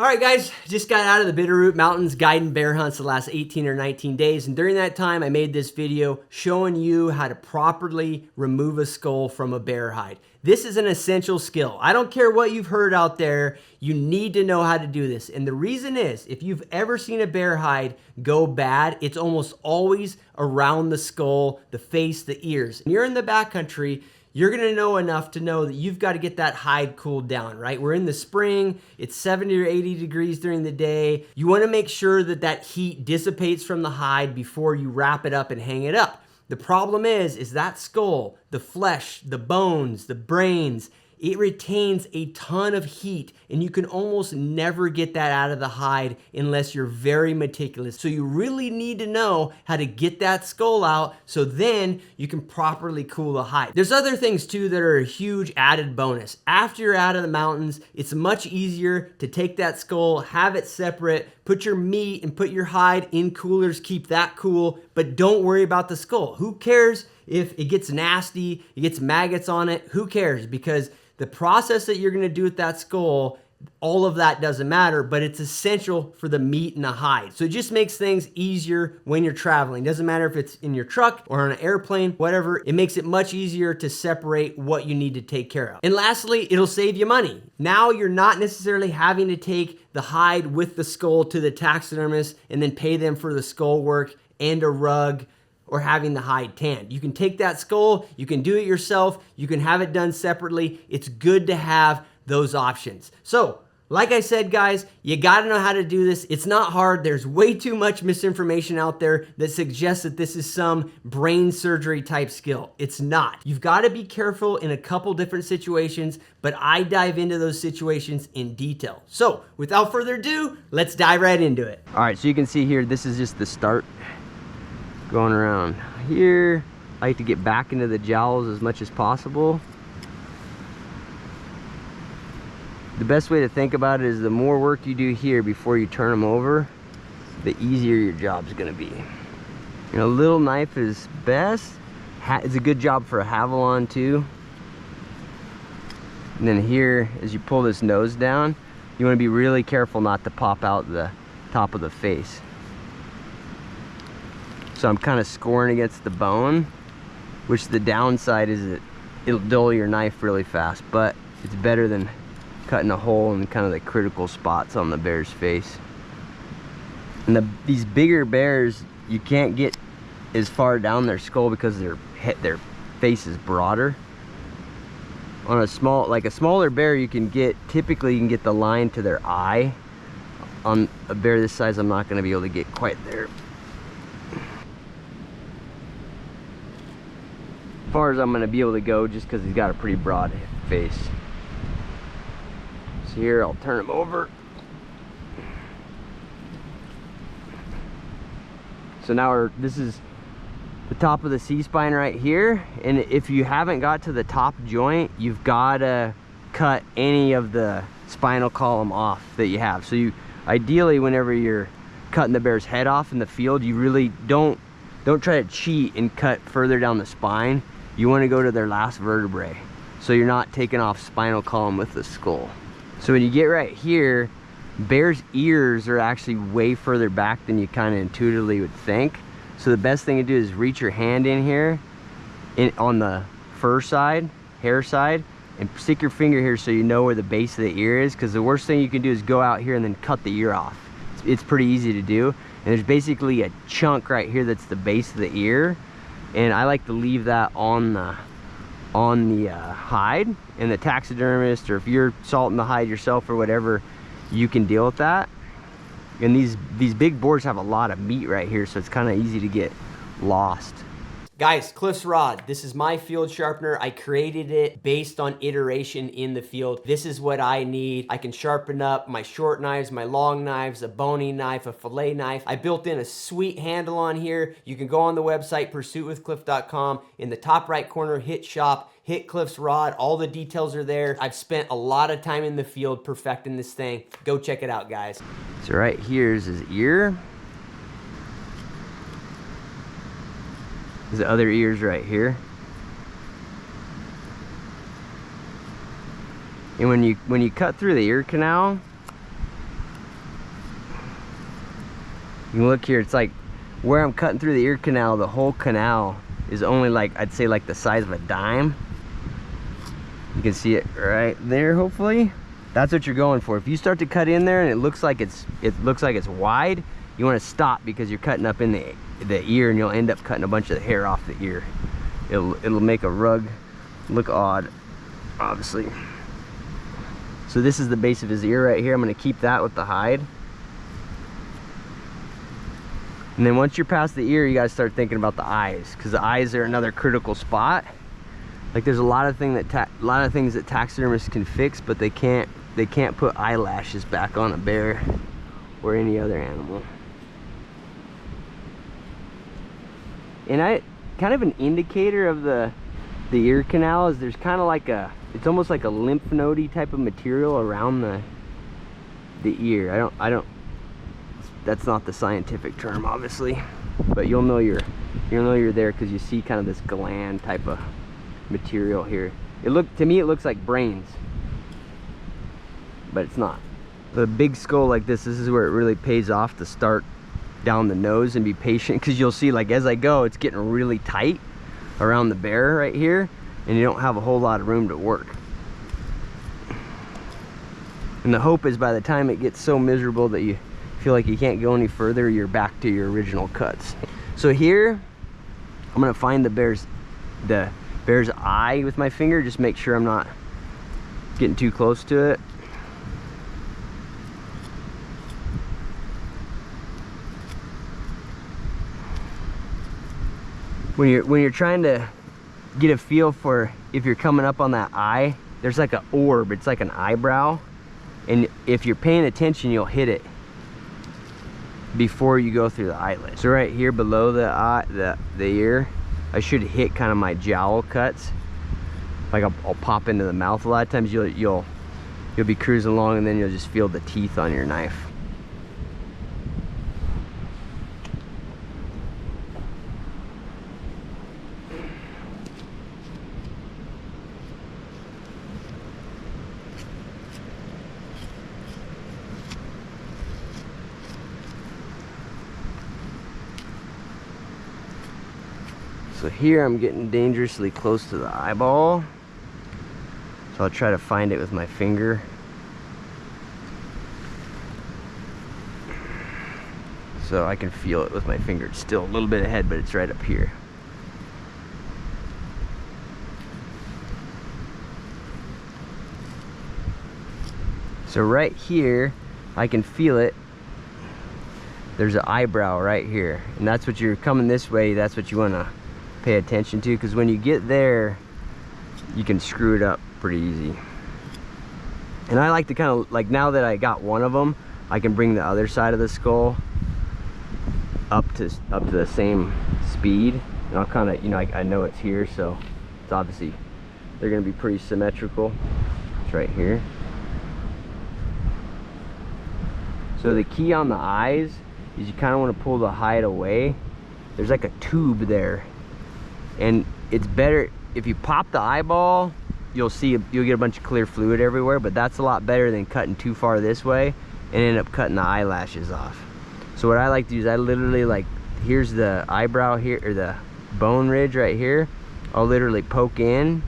All right, guys, just got out of the Bitterroot Mountains guiding bear hunts the last 18 or 19 days. And during that time, I made this video showing you how to properly remove a skull from a bear hide. This is an essential skill. I don't care what you've heard out there. You need to know how to do this. And the reason is, if you've ever seen a bear hide go bad, it's almost always around the skull, the face, the ears. And you're in the backcountry, you're gonna know enough to know that you've got to get that hide cooled down, right? We're in the spring, it's 70 or 80 degrees during the day. You wanna make sure that that heat dissipates from the hide before you wrap it up and hang it up. The problem is that skull, the flesh, the bones, the brains, it retains a ton of heat, and you can almost never get that out of the hide unless you're very meticulous. So you really need to know how to get that skull out so then you can properly cool the hide. There's other things too that are a huge added bonus. After you're out of the mountains, it's much easier to take that skull, have it separate, put your meat and put your hide in coolers, keep that cool, but don't worry about the skull. Who cares if it gets nasty, it gets maggots on it? Who cares? Because the process that you're gonna do with that skull, all of that doesn't matter, but it's essential for the meat and the hide. So it just makes things easier when you're traveling. Doesn't matter if it's in your truck or on an airplane, whatever, it makes it much easier to separate what you need to take care of. And lastly, it'll save you money. Now you're not necessarily having to take the hide with the skull to the taxidermist and then pay them for the skull work and a rug, or having the hide tanned. You can take that skull, you can do it yourself, you can have it done separately. It's good to have those options. So, like I said, guys, you gotta know how to do this. It's not hard. There's way too much misinformation out there that suggests that this is some brain surgery type skill. It's not. You've gotta be careful in a couple different situations, but I dive into those situations in detail. So, without further ado, let's dive right into it. All right, so you can see here, this is just the start. Going around here, I like to get back into the jowls as much as possible. The best way to think about it is the more work you do here before you turn them over, the easier your job's gonna be. You know, a little knife is best. It's a good job for a Havilon too. And then here, as you pull this nose down, you wanna be really careful not to pop out the top of the face. So I'm kind of scoring against the bone, which the downside is it'll dull your knife really fast, but it's better than cutting a hole in kind of the critical spots on the bear's face. And these bigger bears, you can't get as far down their skull because their face is broader. On a smaller bear, typically you can get the line to their eye. On a bear this size, I'm not going to be able to get quite there. As far as I'm going to be able to go, just because he's got a pretty broad face. So here, I'll turn him over. So now this is the top of the C-spine right here, and if you haven't got to the top joint, you've got to cut any of the spinal column off that you have. So you ideally, whenever you're cutting the bear's head off in the field, you really don't try to cheat and cut further down the spine. You want to go to their last vertebrae, so you're not taking off spinal column with the skull. So when you get right here, bear's ears are actually way further back than you kind of intuitively would think. So the best thing to do is reach your hand in here on the fur side, hair side, and stick your finger here so you know where the base of the ear is, because the worst thing you can do is go out here and then cut the ear off. It's pretty easy to do, and there's basically a chunk right here that's the base of the ear. And I like to leave that on the hide, and the taxidermist, or if you're salting the hide yourself or whatever, you can deal with that. And these big boars have a lot of meat right here, so it's kind of easy to get lost. Guys, Cliff's rod. This is my field sharpener. I created it based on iteration in the field. This is what I need. I can sharpen up my short knives, my long knives, a boning knife, a fillet knife. I built in a sweet handle on here. You can go on the website, pursuitwithcliff.com. In the top right corner, hit shop, hit Cliff's rod. All the details are there. I've spent a lot of time in the field perfecting this thing. Go check it out, guys. So right here is his ear. The other ears right here. And when you cut through the ear canal, You can look here, it's like where I'm cutting through the ear canal, the whole canal is only like, I'd say like the size of a dime. You can see it right there, hopefully. That's what you're going for. If you start to cut in there and it looks like it's wide, you want to stop, because you're cutting up in the ear, and you'll end up cutting a bunch of the hair off the ear. It'll make a rug look odd, obviously. So this is the base of his ear right here. I'm going to keep that with the hide. And then once you're past the ear, you got to start thinking about the eyes, because the eyes are another critical spot. Like, there's a lot of things that taxidermists can fix, but they can't put eyelashes back on a bear or any other animal. And kind of an indicator of the ear canal is there's kind of like it's almost like a lymph node type of material around the ear. I don't that's not the scientific term, obviously, but you'll know you're there because you see kind of this gland type of material here. To me it looks like brains, but it's not. The big skull like this is where it really pays off to start down the nose and be patient, because you'll see, like, as I go, it's getting really tight around the bear right here, and you don't have a whole lot of room to work. And the hope is by the time it gets so miserable that you feel like you can't go any further, you're back to your original cuts. So here I'm gonna find the bear's eye with my finger. Just make sure I'm not getting too close to it. When you're trying to get a feel for if you're coming up on that eye, there's like an orb, it's like an eyebrow, and if you're paying attention, you'll hit it before you go through the eyelid. So right here below the eye, the ear, I should hit kind of my jowl cuts. Like I'll pop into the mouth. A lot of times you'll be cruising along, and then you'll just feel the teeth on your knife. So here I'm getting dangerously close to the eyeball. So I'll try to find it with my finger. So I can feel it with my finger. It's still a little bit ahead, but it's right up here. So right here, I can feel it. There's an eyebrow right here. And that's what you're coming this way, that's what you want to pay attention to, because when you get there, you can screw it up pretty easy. And I like to kind of, like, now that I got one of them, I can bring the other side of the skull up to the same speed, and I'll kind of, you know, I know it's here, so it's obviously they're going to be pretty symmetrical. It's right here. So the key on the eyes is you kind of want to pull the hide away. There's like a tube there, and it's better if you pop the eyeball. You'll get a bunch of clear fluid everywhere, but that's a lot better than cutting too far this way and end up cutting the eyelashes off. So what I like to do is I literally, like, here's the eyebrow here, or the bone ridge right here. I'll literally poke in.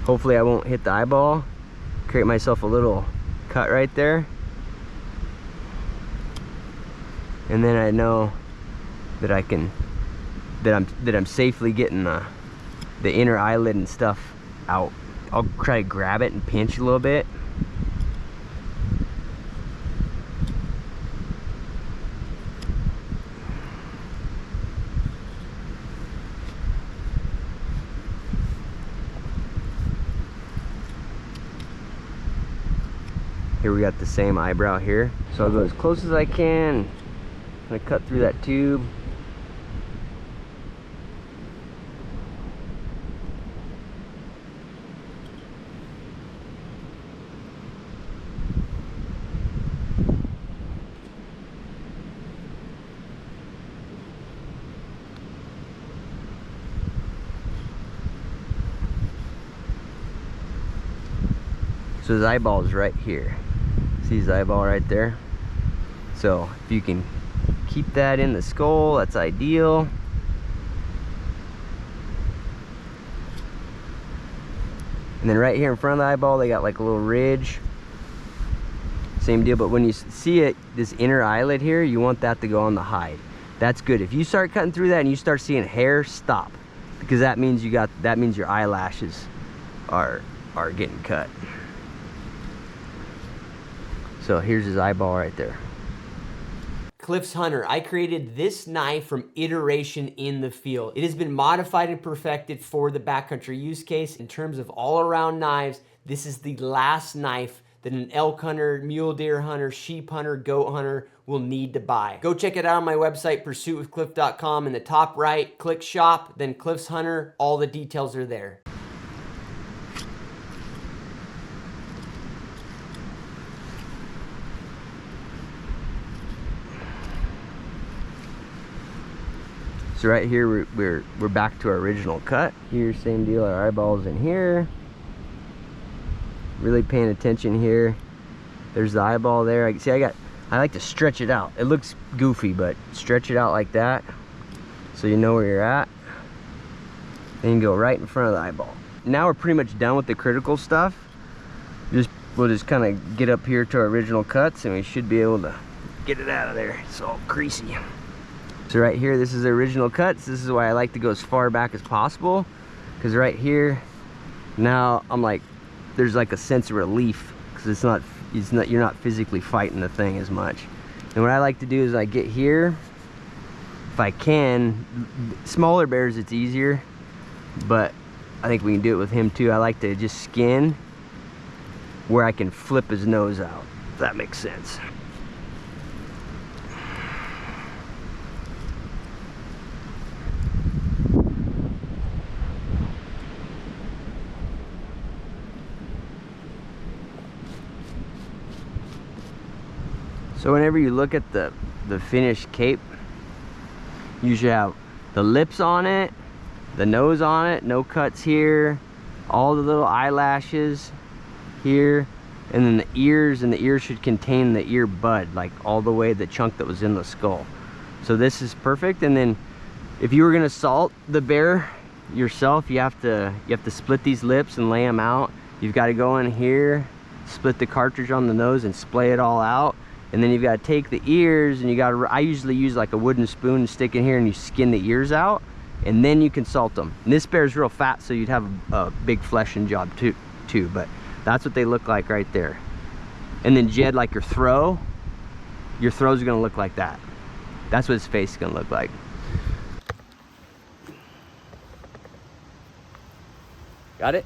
Hopefully I won't hit the eyeball. Create myself a little cut right there. And then I know that I'm safely getting the inner eyelid and stuff out. I'll try to grab it and pinch a little bit. Here we got the same eyebrow here. So I'll go as close as I can. I'm gonna cut through that tube. So his eyeball is right here. See his eyeball right there? So if you can keep that in the skull. That's ideal. And then right here in front of the eyeball, they got like a little ridge. Same deal, but when you see it, this inner eyelid here, you want that to go on the hide. That's good. If you start cutting through that and you start seeing hair, stop. Because that means your eyelashes are getting cut. So here's his eyeball right there. Cliff's Hunter, I created this knife from iteration in the field. It has been modified and perfected for the backcountry use case. In terms of all-around knives, this is the last knife that an elk hunter, mule deer hunter, sheep hunter, goat hunter will need to buy. Go check it out on my website, pursuitwithcliff.com. In the top right, click shop, then Cliff's Hunter. All the details are there. So right here, we're back to our original cut. Here, same deal, our eyeballs in here. Really paying attention here. There's the eyeball there. I like to stretch it out. It looks goofy, but stretch it out like that so you know where you're at. Then you go right in front of the eyeball. Now we're pretty much done with the critical stuff. We'll just kind of get up here to our original cuts, and we should be able to get it out of there. It's all greasy. So right here, this is the original cuts. This is why I like to go as far back as possible, because right here, now I'm like, there's like a sense of relief, because you're not physically fighting the thing as much. And what I like to do is I get here, if I can. Smaller bears it's easier, but I think we can do it with him too. I like to just skin where I can flip his nose out, if that makes sense. So whenever you look at the finished cape, you should have the lips on it, the nose on it, no cuts here, all the little eyelashes here, and then the ears, and the ears should contain the ear bud, like all the way the chunk that was in the skull. So this is perfect. And then if you were gonna salt the bear yourself, you have to split these lips and lay them out. You've got to go in here, split the cartridge on the nose and splay it all out. And then you've got to take the ears, and I usually use like a wooden spoon and stick in here, and you skin the ears out, and then you can salt them. And this bear's real fat, so you'd have a big fleshing job too, but that's what they look like right there. And then Jed, like your throw's gonna look like that. That's what his face is gonna look like. Got it?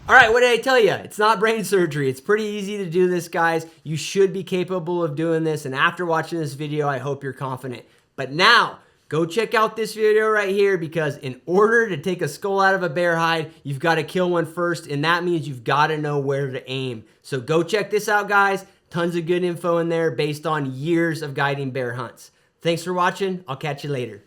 All right, what did I tell you? It's not brain surgery. It's pretty easy to do this, guys. You should be capable of doing this. And after watching this video, I hope you're confident. But now, go check out this video right here, because in order to take a skull out of a bear hide, you've got to kill one first. And that means you've got to know where to aim. So go check this out, guys. Tons of good info in there based on years of guiding bear hunts. Thanks for watching. I'll catch you later.